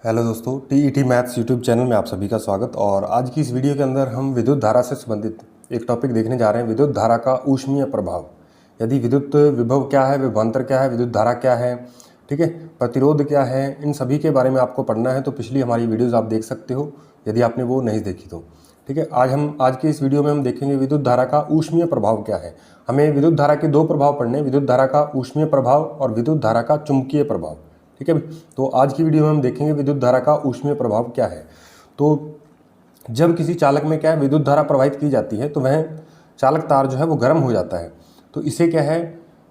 Hello दोस्तों, TET maths YouTube channel में आप सभी का स्वागत। और आज की इस वीडियो के अंदर हम विद्युत धारा से संबंधित एक टॉपिक देखने जा रहे हैं, विद्युत धारा का ऊष्मीय प्रभाव। यदि विद्युत विभव क्या है, विभवांतर क्या है, विद्युत धारा क्या है, ठीक है, प्रतिरोध क्या है, इन सभी के बारे में आपको पढ़ना है। तो पिछली हमारी वीडियोज़ आप देख सकते हो यदि आपने वो नहीं देखी तो। ठीक है, आज की इस वीडियो में हम देखेंगे विद्युत धारा का ऊष्मीय प्रभाव क्या है। हमें विद्युत धारा के दो प्रभाव पढ़ने, विद्युत धारा का ऊष्मीय प्रभाव और विद्युत धारा का चुंबकीय प्रभाव। ठीक है, तो आज की वीडियो में हम देखेंगे विद्युत धारा का ऊष्मीय प्रभाव क्या है। तो जब किसी चालक में क्या है, विद्युत धारा प्रवाहित की जाती है तो वह चालक तार जो है वो गर्म हो जाता है। तो इसे क्या है,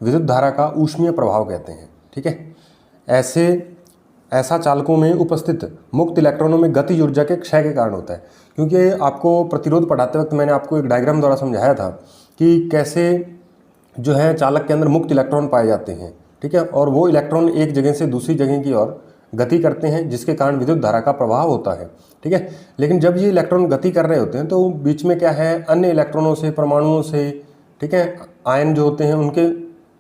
विद्युत धारा का ऊष्मीय प्रभाव कहते हैं। ठीक है, ऐसा चालकों में उपस्थित मुक्त इलेक्ट्रॉनों में गतिज ऊर्जा के क्षय के कारण होता है। क्योंकि आपको प्रतिरोध पढ़ाते वक्त मैंने आपको एक डायग्राम द्वारा समझाया था कि कैसे जो है चालक के अंदर मुक्त इलेक्ट्रॉन पाए जाते हैं। ठीक है, और वो इलेक्ट्रॉन एक जगह से दूसरी जगह की ओर गति करते हैं, जिसके कारण विद्युत धारा का प्रवाह होता है। ठीक है, लेकिन जब ये इलेक्ट्रॉन गति कर रहे होते हैं तो बीच में क्या है, अन्य इलेक्ट्रॉनों से, परमाणुओं से, ठीक है, आयन जो होते हैं उनके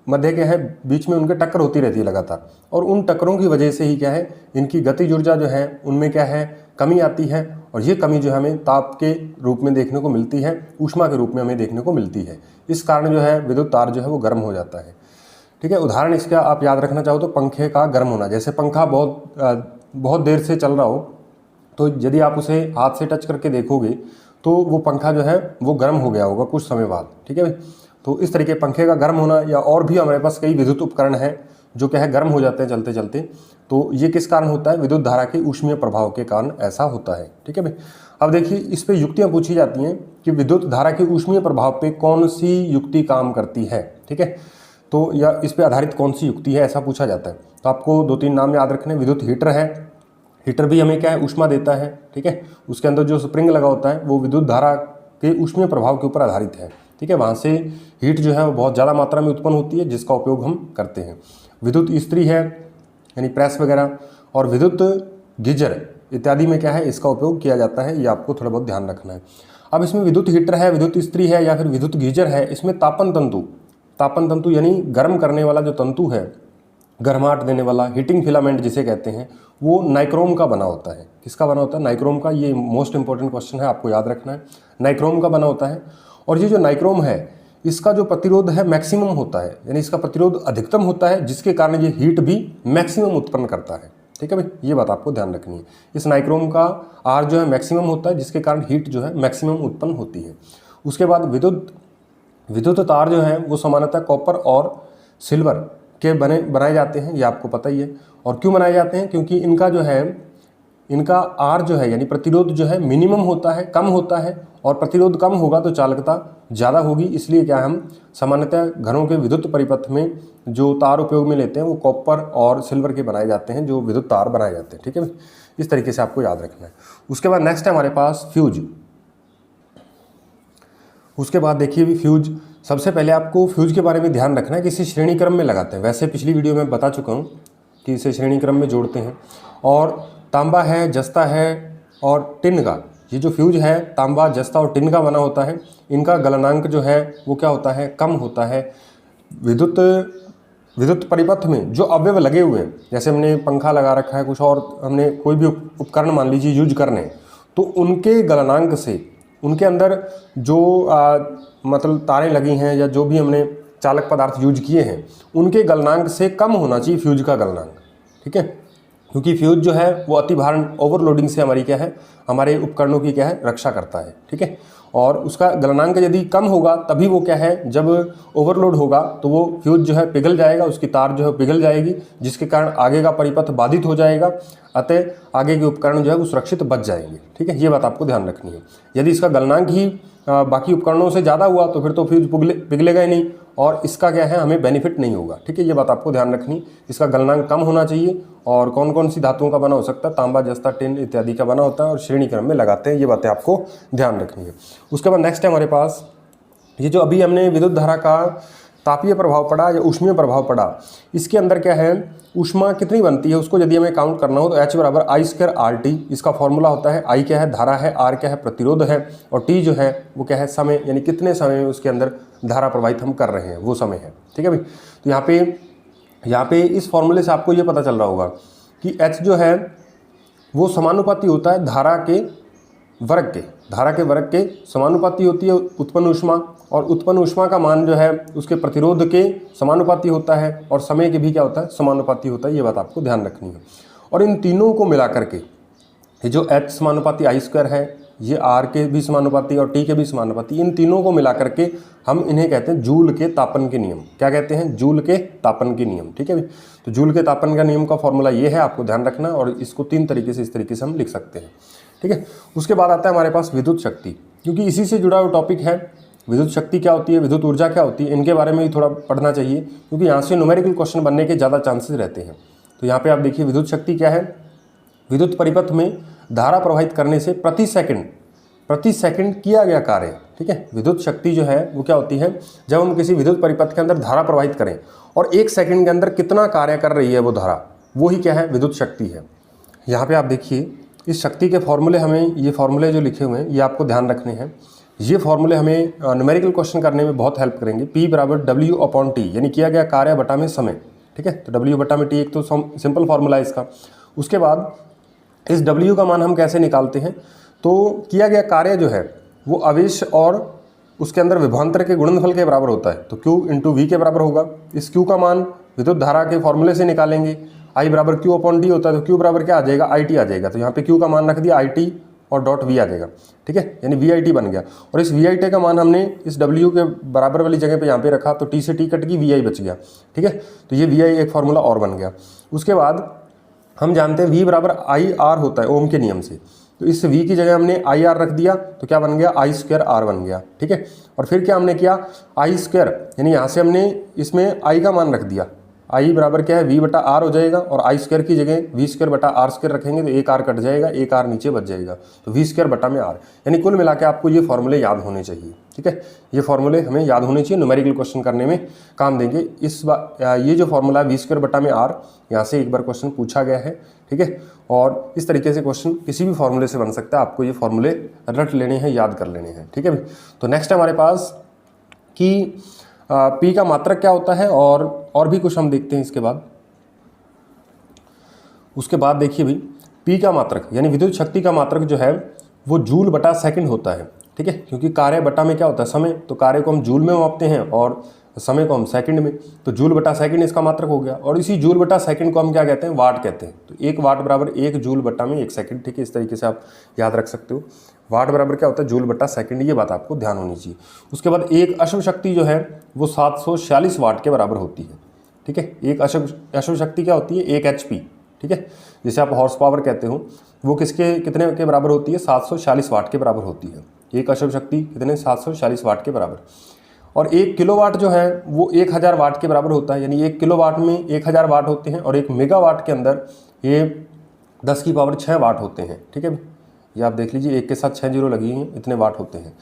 मध्य क्या है, बीच में उनके टक्कर होती रहती है लगातार। और उन टक्करों की वजह से ही क्या है, इनकी गतिज ऊर्जा जो है उनमें क्या है, कमी आती है। और ये कमी जो हमें ताप के रूप में देखने को मिलती है, ऊष्मा के रूप में हमें देखने को मिलती है। इस कारण जो है विद्युत तार जो है वो गर्म हो जाता है। ठीक है, उदाहरण इसका आप याद रखना चाहो तो पंखे का गर्म होना। जैसे पंखा बहुत देर से चल रहा हो तो यदि आप उसे हाथ से टच करके देखोगे तो वो पंखा जो है वो गर्म हो गया होगा कुछ समय बाद। ठीक है भाई, तो इस तरीके पंखे का गर्म होना, या और भी हमारे पास कई विद्युत उपकरण हैं जो क्या है गर्म हो जाते हैं चलते चलते। तो ये किस कारण होता है, विद्युत धारा के ऊष्मीय प्रभाव के कारण ऐसा होता है। ठीक है भाई, अब देखिए इस पे युक्तियां पूछी जाती हैं कि विद्युत धारा के ऊष्मीय प्रभाव पे कौन सी युक्ति काम करती है। ठीक है, तो या इस पे आधारित कौन सी युक्ति है, ऐसा पूछा जाता है। तो आपको दो तीन नाम याद रखने। विद्युत हीटर है, हीटर भी हमें क्या है, ऊष्मा देता है। ठीक है, उसके अंदर जो स्प्रिंग लगा होता है वो विद्युत धारा के ऊष्मीय प्रभाव के ऊपर आधारित है। ठीक है, वहाँ से हीट जो है वो बहुत ज़्यादा मात्रा में उत्पन्न होती है, जिसका उपयोग हम करते हैं। विद्युत इस्त्री है, यानी प्रेस वगैरह, और विद्युत गीजर इत्यादि में क्या है, इसका उपयोग किया जाता है। ये आपको थोड़ा बहुत ध्यान रखना है। अब इसमें विद्युत हीटर है, विद्युत इस्त्री है या फिर विद्युत गीजर है, इसमें तापन तंतु यानी गर्म करने वाला जो तंतु है, गर्माहट देने वाला, हीटिंग फिलामेंट जिसे कहते हैं, वो नाइक्रोम का बना होता है। किसका बना होता है, नाइक्रोम का। ये मोस्ट इंपॉर्टेंट क्वेश्चन है, आपको याद रखना है। नाइक्रोम का बना होता है। और ये जो नाइक्रोम है इसका जो प्रतिरोध है मैक्सिमम होता है, यानी इसका प्रतिरोध अधिकतम होता है, जिसके कारण ये हीट भी मैक्सिमम उत्पन्न करता है। ठीक है भाई, ये बात आपको ध्यान रखनी है। इस नाइक्रोम का आर जो है मैक्सिमम होता है, जिसके कारण हीट जो है मैक्सिमम उत्पन्न होती है। उसके बाद विद्युत तार जो है वो सामान्यतः कॉपर और सिल्वर के बनाए जाते हैं, ये आपको पता ही है। और क्यों बनाए जाते हैं, क्योंकि इनका जो है, इनका आर जो है यानी प्रतिरोध जो है मिनिमम होता है, कम होता है। और प्रतिरोध कम होगा तो चालकता ज़्यादा होगी। इसलिए क्या हम सामान्यतः घरों के विद्युत परिपथ में जो तार उपयोग में लेते हैं वो कॉपर और सिल्वर के बनाए जाते हैं, जो विद्युत तार बनाए जाते हैं। ठीक है, इस तरीके से आपको याद रखना है। उसके बाद नेक्स्ट है हमारे पास फ्यूज। उसके बाद देखिए भी फ्यूज, सबसे पहले आपको फ्यूज के बारे में ध्यान रखना है कि इसे श्रेणी क्रम में लगाते हैं। वैसे पिछली वीडियो में बता चुका हूँ कि इसे श्रेणी क्रम में जोड़ते हैं। और तांबा है, जस्ता है और टिन का, ये जो फ्यूज है तांबा, जस्ता और टिन का बना होता है। इनका गलनांक जो है वो क्या होता है, कम होता है। विद्युत परिपथ में जो अवयव लगे हुए हैं, जैसे हमने पंखा लगा रखा है, कुछ और हमने कोई भी उपकरण मान लीजिए यूज करने हैं, तो उनके गलनांक से, उनके अंदर जो मतलब तारें लगी हैं या जो भी हमने चालक पदार्थ यूज किए हैं, उनके गलनांक से कम होना चाहिए फ्यूज का गलनांक। ठीक है, क्योंकि फ्यूज जो है वो अतिभारण ओवरलोडिंग से हमारी क्या है, हमारे उपकरणों की क्या है, रक्षा करता है। ठीक है, और उसका गलनांक यदि कम होगा तभी वो क्या है, जब ओवरलोड होगा तो वो फ्यूज जो है पिघल जाएगा, उसकी तार जो है पिघल जाएगी, जिसके कारण आगे का परिपथ बाधित हो जाएगा। अतः आगे के उपकरण जो है वो सुरक्षित बच जाएंगे। ठीक है, ये बात आपको ध्यान रखनी है। यदि इसका गलनांक ही बाकी उपकरणों से ज़्यादा हुआ तो फिर तो फ्यूज पिघलेगा ही नहीं, और इसका क्या है, हमें बेनिफिट नहीं होगा। ठीक है, ये बात आपको ध्यान रखनी। इसका गलनांक कम होना चाहिए। और कौन कौन सी धातुओं का बना हो सकता है, तांबा, जस्ता, टिन इत्यादि का बना होता है, और श्रेणी क्रम में लगाते हैं। ये बातें आपको ध्यान रखनी है। उसके बाद नेक्स्ट है हमारे पास ये जो अभी हमने विद्युत धारा का तापीय प्रभाव पढ़ा या ऊष्मीय प्रभाव पढ़ा, इसके अंदर क्या है, ऊष्मा कितनी बनती है उसको यदि हमें काउंट करना हो तो H बराबर I²RT इसका फॉर्मूला होता है। I क्या है, धारा है, R क्या है, प्रतिरोध है, और T जो है वो क्या है, समय, यानी कितने समय में उसके अंदर धारा प्रवाहित हम कर रहे हैं, वो समय है। ठीक है भाई, तो यहाँ पे इस फॉर्मूले से आपको ये पता चल रहा होगा कि H जो है वो समानुपाती होता है धारा के वर्ग के समानुपाती होती है उत्पन्न ऊष्मा, और उत्पन्न ऊष्मा का मान जो है उसके प्रतिरोध के समानुपाती होता है, और समय के भी क्या होता है, समानुपाती होता है। ये बात आपको ध्यान रखनी है। और इन तीनों को मिलाकर के ये जो H समानुपाती I स्क्वायर है, ये R के भी समानुपाती और T के भी समानुपाती, इन तीनों को मिला करके हम इन्हें कहते हैं जूल के तापन के नियम। क्या कहते हैं? जूल के तापन के नियम। ठीक है भाई, तो जूल के तापन का नियम का फॉर्मूला ये है, आपको ध्यान रखना, और इसको 3 तरीके से, इस तरीके से हम लिख सकते हैं। ठीक है, उसके बाद आता है हमारे पास विद्युत शक्ति, क्योंकि इसी से जुड़ा हुआ टॉपिक है। विद्युत शक्ति क्या होती है, विद्युत ऊर्जा क्या होती है, इनके बारे में भी थोड़ा पढ़ना चाहिए, क्योंकि यहाँ से न्यूमेरिकल क्वेश्चन बनने के ज़्यादा चांसेस रहते हैं। तो यहाँ पे आप देखिए विद्युत शक्ति क्या है। विद्युत परिपथ में धारा प्रवाहित करने से प्रति सेकंड किया गया कार्य। ठीक है, विद्युत शक्ति जो है वो क्या होती है, जब हम किसी विद्युत परिपथ के अंदर धारा प्रवाहित करें और 1 सेकंड के अंदर कितना कार्य कर रही है वो धारा, वो ही क्या है, विद्युत शक्ति है। यहाँ पे आप देखिए इस शक्ति के फॉर्मूले, हमें ये फॉर्मूले जो लिखे हुए हैं ये आपको ध्यान रखने हैं। ये फॉर्मूले हमें न्यूमेरिकल क्वेश्चन करने में बहुत हेल्प करेंगे। P बराबर W/T, यानी किया गया कार्य बटा में समय। ठीक है, तो W/T एक तो सिंपल फॉर्मूला है इसका। उसके बाद इस W का मान हम कैसे निकालते हैं, तो किया गया कार्य जो है वो आवेश और उसके अंदर विभवांतर के गुणनफल के बराबर होता है, तो Q × V के बराबर होगा। इस Q का मान विद्युत धारा के फॉर्मूले से निकालेंगे। I बराबर Q/T होता है, तो Q बराबर क्या आ जाएगा, IT आ जाएगा। तो यहाँ पे Q का मान रख दिया, IT और डॉट V आ जाएगा। ठीक है, यानी VIT बन गया। और इस VIT का मान हमने इस W के बराबर वाली जगह पे यहाँ पे रखा, तो T से T कट गई, VI बच गया। ठीक है, तो ये VI एक फार्मूला और बन गया। उसके बाद हम जानते हैं V बराबर IR होता है ओम के नियम से, तो इस V की जगह हमने IR रख दिया, तो क्या बन गया, I²R बन गया। ठीक है, और फिर क्या हमने किया, I², यानी यहाँ से हमने इसमें I का मान रख दिया। I बराबर क्या है, V/R हो जाएगा, और I² की जगह V²/R² रखेंगे, तो एक R कट जाएगा, एक R नीचे बच जाएगा, तो V²/R। यानी कुल मिला के आपको ये फॉर्मूले याद होने चाहिए। ठीक है, ये फॉर्मूले हमें याद होने चाहिए, न्यूमेरिकल क्वेश्चन करने में काम देंगे। ये जो फॉर्मूला है V²/R, यहाँ से एक बार क्वेश्चन पूछा गया है। ठीक है, और इस तरीके से क्वेश्चन किसी भी फॉर्मूले से बन सकता है, आपको ये फॉर्मूले रट लेने हैं, याद कर लेने हैं। ठीक है भाई, तो नेक्स्ट हमारे पास कि P का मात्रक क्या होता है, और भी कुछ हम देखते हैं इसके बाद। उसके बाद देखिए भाई, P का मात्रक यानी विद्युत शक्ति का मात्रक जो है वो जूल बटा सेकंड होता है। ठीक है, क्योंकि कार्य बटा में क्या होता है, समय, तो कार्य को हम जूल में मापते हैं और समय को हम सेकंड में, तो जूल बटा सेकंड इसका मात्रक हो गया। और इसी जूल बटा सेकंड को हम क्या कहते हैं, वाट कहते हैं। तो 1 वाट बराबर 1 जूल बटा में 1 सेकंड। ठीक है, इस तरीके से आप याद रख सकते हो। वाट बराबर क्या होता है, जूल बटा सेकंड, ये बात आपको ध्यान होनी चाहिए। उसके बाद एक अश्व शक्ति जो है वो 746 वाट के बराबर होती है। ठीक है, एक अश्व शक्ति क्या होती है, 1 HP। ठीक है, जिसे आप हॉर्स पावर कहते हो, वो कितने के बराबर होती है, 746 वाट के बराबर होती है। एक अश्व शक्ति कितने, 746 वाट के बराबर। और 1 किलोवाट जो है वो 1000 वाट के बराबर होता है, यानी 1 किलोवाट में 1000 वाट होते हैं, और 1 मेगावाट के अंदर ये 10⁻6 वाट होते हैं। ठीक है, ये आप देख लीजिए, 1 के साथ 6 जीरो लगी हैं, इतने वाट होते हैं।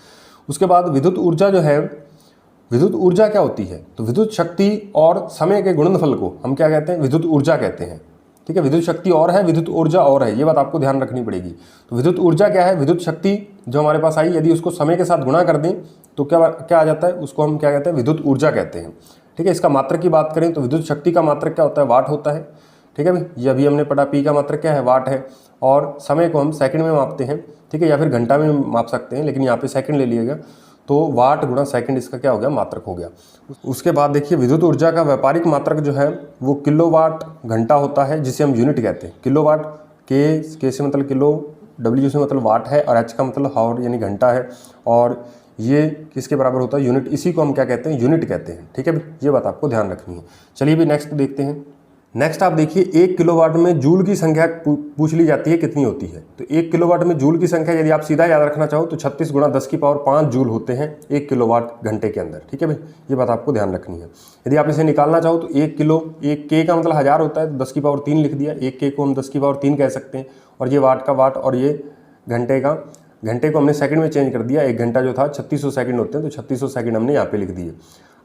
उसके बाद विद्युत ऊर्जा जो है, विद्युत ऊर्जा क्या होती है, तो विद्युत शक्ति और समय के गुणनफल को हम क्या कहते हैं, विद्युत ऊर्जा कहते हैं। ठीक है, विद्युत शक्ति और है, विद्युत ऊर्जा और है, ये बात आपको ध्यान रखनी पड़ेगी। तो विद्युत ऊर्जा क्या है, विद्युत शक्ति जो हमारे पास आई, यदि उसको समय के साथ गुणा कर दें तो क्या आ जाता है, उसको हम क्या कहते हैं, विद्युत ऊर्जा कहते हैं। ठीक है, इसका मात्रक की बात करें तो विद्युत शक्ति का मात्रक क्या होता है, वाट होता है। ठीक है भाई, ये अभी हमने पढ़ा, P का मात्रक क्या है, वाट है, और समय को हम सेकंड में मापते हैं। ठीक है, या फिर घंटा में माप सकते हैं, लेकिन यहाँ पे सेकंड ले लिएगा, तो वाट गुणा सेकंड इसका क्या हो गया, मात्रक हो गया। उसके बाद देखिए विद्युत ऊर्जा का व्यापारिक मात्रक जो है वो किलोवाट घंटा होता है, जिसे हम यूनिट कहते हैं। किलोवाट के से मतलब किलो, W से मतलब वाट है, और H का मतलब हावर यानी घंटा है, और ये किसके बराबर होता है, यूनिट। इसी को हम क्या कहते हैं, यूनिट कहते हैं। ठीक है भाई, ये बात आपको ध्यान रखनी है। चलिए भी नेक्स्ट देखते हैं। नेक्स्ट आप देखिए, 1 किलोवाट में जूल की संख्या पूछ ली जाती है, कितनी होती है। तो 1 किलोवाट में जूल की संख्या यदि आप सीधा याद रखना चाहो तो 36 × 10⁵ जूल होते हैं 1 किलोवाट घंटे के अंदर। ठीक है भाई, ये बात आपको ध्यान रखनी है। यदि आप इसे निकालना चाहो तो 1 K का मतलब 1000 होता है, तो 10⁻3 लिख दिया। 1 K को हम 10⁻3 कह सकते हैं, और ये वाट का वाट, और ये घंटे को हमने सेकंड में चेंज कर दिया। 1 घंटा जो था 3600 सेकंड होते हैं, तो 3600 सेकंड हमने यहाँ पे लिख दिए।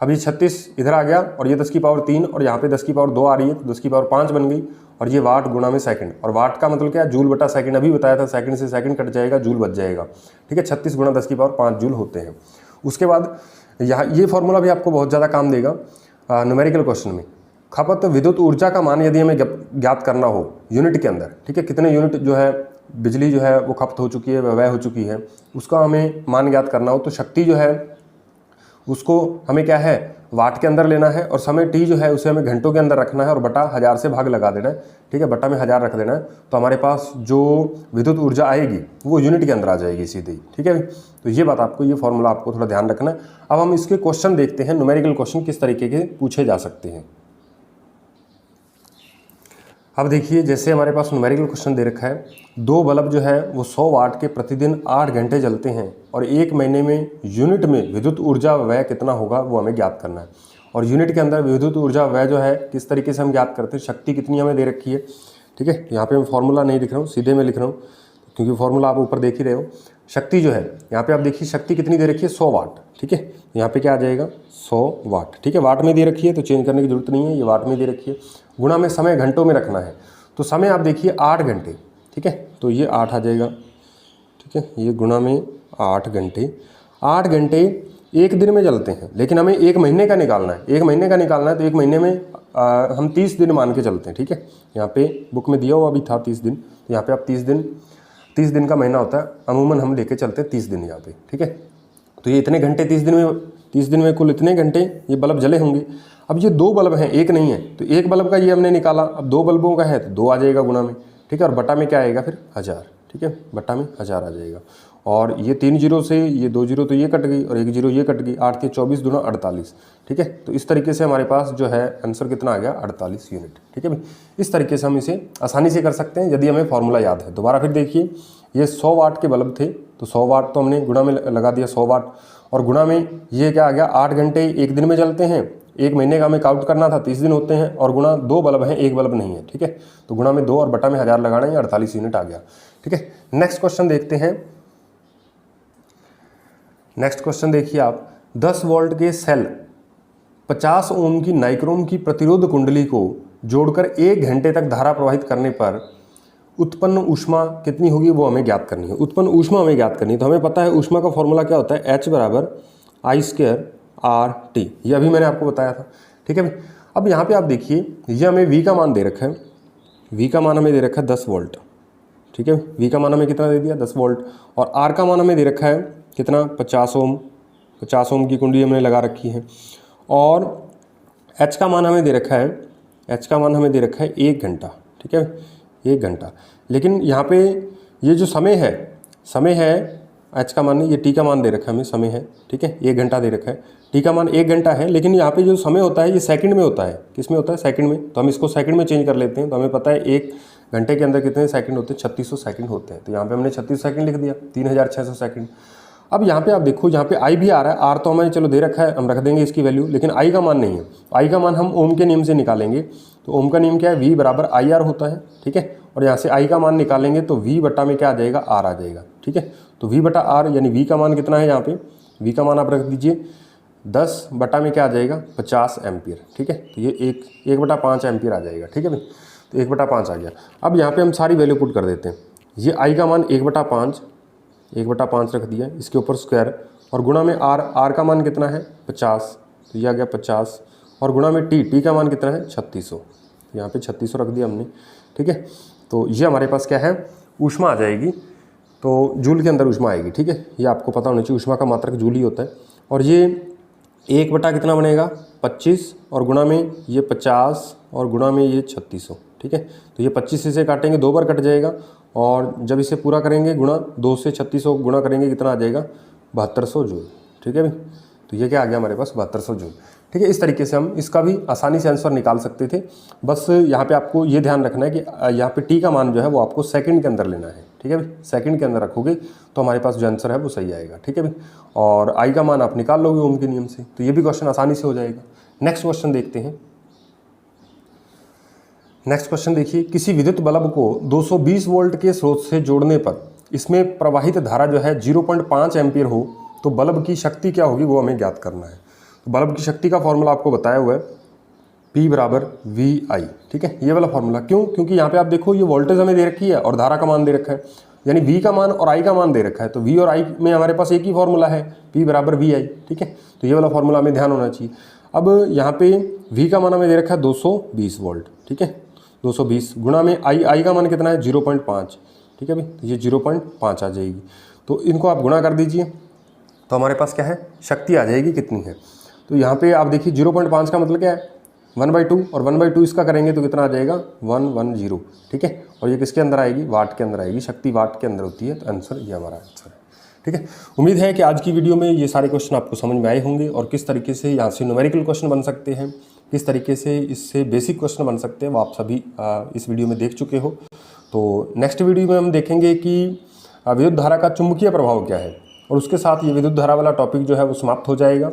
अब ये 36 इधर आ गया, और ये 10⁻3, और यहाँ पे 10⁻2 आ रही है, तो 10⁻5 बन गई, और ये वाट गुणा में सेकंड। और वाट का मतलब क्या है, जूल बटा सेकंड। अभी बताया था, सेकंड से सेकंड कट जाएगा, जूल बच जाएगा। ठीक है, 36 × 10⁻5 जूल होते हैं। उसके बाद यहाँ ये फॉर्मूला भी आपको बहुत ज़्यादा काम देगा न्यूमेरिकल क्वेश्चन में। खपत विद्युत ऊर्जा का मान यदि हमें ज्ञात करना हो यूनिट के अंदर, ठीक है, कितने यूनिट जो है बिजली जो है वो खपत हो चुकी है, व्यय हो चुकी है, उसका हमें मान ज्ञात करना हो, तो शक्ति जो है उसको हमें क्या है वाट के अंदर लेना है, और समय टी जो है उसे हमें घंटों के अंदर रखना है और बटा 1000 से भाग लगा देना है, ठीक है, बटा में 1000 रख देना है, तो हमारे पास जो विद्युत ऊर्जा आएगी वो यूनिट के अंदर आ जाएगी सीधे ही, ठीक है। तो ये बात आपको, ये फॉर्मूला आपको थोड़ा ध्यान रखना है। अब हम इसके क्वेश्चन देखते हैं, न्यूमेरिकल क्वेश्चन किस तरीके के पूछे जा सकते हैं। अब देखिए, जैसे हमारे पास न्यूमेरिकल क्वेश्चन दे रखा है, 2 बल्ब जो है वो 100 वाट के प्रतिदिन 8 घंटे जलते हैं और 1 महीने में यूनिट में विद्युत ऊर्जा व्यय कितना होगा वो हमें ज्ञात करना है। और यूनिट के अंदर विद्युत ऊर्जा व्यय जो है किस तरीके से हम ज्ञात करते हैं, शक्ति कितनी हमें दे रखी है, ठीक है। यहाँ पे मैं फॉर्मूला नहीं लिख रहा हूँ, सीधे मैं लिख रहा हूँ क्योंकि फॉर्मूला आप ऊपर देख ही रहे हो। शक्ति जो है यहाँ पे आप देखिए शक्ति कितनी दे रखी है, 100 वाट, ठीक है। यहाँ पे क्या आ जाएगा, 100 वाट, ठीक है। वाट में दे रखी है तो चेंज करने की जरूरत नहीं है, ये वाट में दे रखी है। गुणा में समय घंटों में रखना है, तो समय आप देखिए 8 घंटे, ठीक है, तो ये 8 आ जाएगा, ठीक है। ये गुणा में 8 घंटे, 8 घंटे 1 दिन में जलते हैं, लेकिन हमें 1 महीने का निकालना है, 1 महीने का निकालना है, तो 1 महीने में हम 30 दिन मान के चलते हैं, ठीक है। यहाँ पे बुक में दिया हुआ भी था 30 दिन, तो यहाँ पे आप 30 दिन का महीना होता है, अमूमन हम लेके चलते हैं 30 दिन यहाँ पे, ठीक है। तो ये इतने घंटे 30 दिन में कुल इतने घंटे ये बल्ब जले होंगे। अब ये 2 बल्ब हैं, एक नहीं है, तो 1 बल्ब का ये हमने निकाला, अब 2 बल्बों का है तो 2 आ जाएगा गुणा में, ठीक है, और बटा में क्या आएगा फिर 1000, ठीक है, बटा में 1000 आ जाएगा। और ये 3 जीरो से ये 2 जीरो तो ये कट गई और 1 जीरो ये कट गई, 8 के 24 दूना 48, ठीक है। तो इस तरीके से हमारे पास जो है आंसर कितना आ गया, 48 यूनिट, ठीक है भाई। इस तरीके से हम इसे आसानी से कर सकते हैं यदि हमें फॉर्मूला याद है। दोबारा फिर देखिए, ये 100 वाट के बल्ब थे, तो 100 वाट तो हमने गुणा में लगा दिया 100 वाट, और गुणा में ये क्या आ गया, 8 घंटे 1 दिन में जलते हैं, 1 महीने का हमें काउंट करना था, 30 दिन होते हैं, और गुणा 2 बल्ब हैं, 1 बल्ब नहीं है, ठीक है। तो गुणा में 2 और बटा में 1000 लगाना है, 48 यूनिट आ गया, ठीक है। नेक्स्ट क्वेश्चन देखते हैं। नेक्स्ट क्वेश्चन देखिए आप, 10 वोल्ट के सेल 50 ओम की नाइक्रोम की प्रतिरोध कुंडली को जोड़कर 1 घंटे तक धारा प्रवाहित करने पर उत्पन्न ऊष्मा कितनी होगी वो हमें ज्ञात करनी है। उत्पन्न ऊष्मा हमें ज्ञात करनी है, तो हमें पता है ऊष्मा का फॉर्मूला क्या होता है, H बराबर I²RT, ये अभी मैंने आपको बताया था, ठीक है। अब यहाँ पे आप देखिए, ये हमें V का मान दे रखा है, V का मान हमें दे रखा है 10 वोल्ट, ठीक है। V का मान हमें कितना दे दिया, 10 वोल्ट, और R का मान हमें दे रखा है कितना, 50 ओम, 50 ओम की कुंडली हमने लगा रखी है, और H का मान हमें दे रखा है, H का मान हमें दे रखा है 1 घंटा, ठीक है, 1 घंटा। लेकिन यहाँ पे ये जो समय है H का मान नहीं, ये T का मान दे रखा है हमें, समय है, ठीक है, 1 घंटा दे रखा है, T का मान 1 घंटा है, लेकिन यहाँ पे जो समय होता है ये सेकंड में होता है, किस में होता है, सेकंड में, तो हम इसको सेकंड में चेंज कर लेते हैं। तो हमें पता है 1 घंटे के अंदर कितने सेकंड होते हैं, 3600 सेकंड होते हैं, तो यहाँ पे हमने 36 सेकंड लिख दिया, 3600 सेकंड। अब यहाँ पे आप देखो, यहाँ पे I भी आ रहा है, R तो हमें चलो दे रखा है, हम रख देंगे इसकी वैल्यू, लेकिन I का मान नहीं है। I का मान हम ओम के नियम से निकालेंगे, तो ओम का नियम क्या है, V बराबर IR होता है, ठीक है। और यहाँ से I का मान निकालेंगे तो V बटा में क्या आ जाएगा, R आ जाएगा, ठीक है। तो V बटा R यानी V का मान कितना है, यहाँ पे V का मान आप रख दीजिए 10 बटा में क्या आ जाएगा, 50 एम्पियर, ठीक है। तो ये 1 बटा 5 एम्पियर आ जाएगा, ठीक है भाई, तो 1 बटा 5 आ गया। अब यहाँ पे हम सारी वैल्यू पुट कर देते हैं, ये I का मान 1 बटा 5 रख दिया, इसके ऊपर स्क्वायर, और गुणा में R का मान कितना है 50, तो ये आ गया 50, और गुणा में T का मान कितना है 3600, यहाँ पे 3600 रख दिया हमने, ठीक है। तो ये हमारे पास क्या है, ऊष्मा आ जाएगी, तो जूल के अंदर ऊष्मा आएगी, ठीक है। ये आपको पता होना चाहिए, ऊष्मा का मात्रक जूल ही होता है। और ये 1 बटा कितना बनेगा 25, और गुणा में ये 50, और गुणा में ये 3600, ठीक है। तो ये 25 से काटेंगे, 2 बार कट जाएगा, और जब इसे पूरा करेंगे गुणा 2 से 3600 गुणा करेंगे, कितना आ जाएगा 7200 जूल, ठीक है भाई। तो ये क्या आ गया हमारे पास 7200 जूल, ठीक है। इस तरीके से हम इसका भी आसानी से आंसर निकाल सकते थे। बस यहाँ पे आपको ये ध्यान रखना है कि यहाँ पे T का मान जो है वो आपको सेकंड के अंदर लेना है, ठीक है भाई। सेकंड के अंदर रखोगे तो हमारे पास जो आंसर है वो सही आएगा, ठीक है भाई। और I का मान आप निकाल लोगे ओम के नियम से, तो ये भी क्वेश्चन आसानी से हो जाएगा। नेक्स्ट क्वेश्चन देखते हैं। नेक्स्ट क्वेश्चन देखिए, किसी विद्युत बल्ब को 220 वोल्ट के स्रोत से जोड़ने पर इसमें प्रवाहित धारा जो है 0.5 एम्पियर हो तो बल्ब की शक्ति क्या होगी वो हमें ज्ञात करना है। तो बल्ब की शक्ति का फॉर्मूला आपको बताया हुआ है, P बराबर VI, ठीक है, ये वाला फॉर्मूला। क्यों, क्योंकि यहाँ पे आप देखो ये वोल्टेज हमें दे रखी है और धारा का मान दे रखा है, यानी V का मान और I का मान दे रखा है, तो V और I में हमारे पास एक ही फॉर्मूला है, P बराबर VI, ठीक है। तो ये वाला फॉर्मूला हमें ध्यान होना चाहिए। अब यहाँ पे V का मान हमें दे रखा है 220 वोल्ट, ठीक है, 220 गुणा में I का मान कितना है 0.5, ठीक है भाई, तो ये 0.5 आ जाएगी। तो इनको आप गुणा कर दीजिए तो हमारे पास क्या है, शक्ति आ जाएगी कितनी है। तो यहाँ पे आप देखिए 0.5 का मतलब क्या है 1/2, और 1/2 इसका करेंगे तो कितना आ जाएगा 110, ठीक है, और ये किसके अंदर आएगी, वाट के अंदर आएगी, शक्ति वाट के अंदर होती है, तो आंसर ये हमारा आंसर है, ठीक है। उम्मीद है कि आज की वीडियो में ये सारे क्वेश्चन आपको समझ में आए होंगे और किस तरीके से यहाँ से न्यूमेरिकल क्वेश्चन बन सकते हैं, किस तरीके से इससे बेसिक क्वेश्चन बन सकते हैं, वो आप सभी इस वीडियो में देख चुके हो। तो नेक्स्ट वीडियो में हम देखेंगे कि विद्युत धारा का चुंबकीय प्रभाव क्या है, और उसके साथ ये विद्युत धारा वाला टॉपिक जो है वो समाप्त हो जाएगा।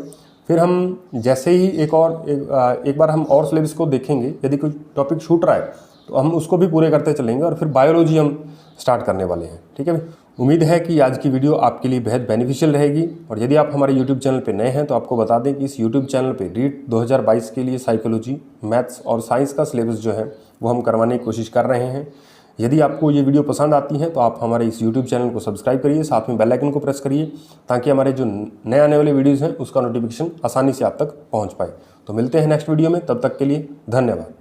फिर हम जैसे ही एक बार हम और सिलेबस को देखेंगे, यदि कोई टॉपिक छूट रहा है तो हम उसको भी पूरे करते चलेंगे, और फिर बायोलॉजी हम स्टार्ट करने वाले हैं, ठीक है। उम्मीद है कि आज की वीडियो आपके लिए बेहद बेनिफिशियल रहेगी, और यदि आप हमारे यूट्यूब चैनल पे नए हैं तो आपको बता दें कि इस यूट्यूब चैनल पे रीट 2022 के लिए साइकोलॉजी, मैथ्स और साइंस का सिलेबस जो है वो हम करवाने की कोशिश कर रहे हैं। यदि आपको ये वीडियो पसंद आती है तो आप हमारे इस यूट्यूब चैनल को सब्सक्राइब करिए, साथ में बेल आइकन को प्रेस करिए, ताकि हमारे जो नए आने वाले वीडियोज़ हैं उसका नोटिफिकेशन आसानी से आप तक पहुँच पाए। तो मिलते हैं नेक्स्ट वीडियो में, तब तक के लिए धन्यवाद।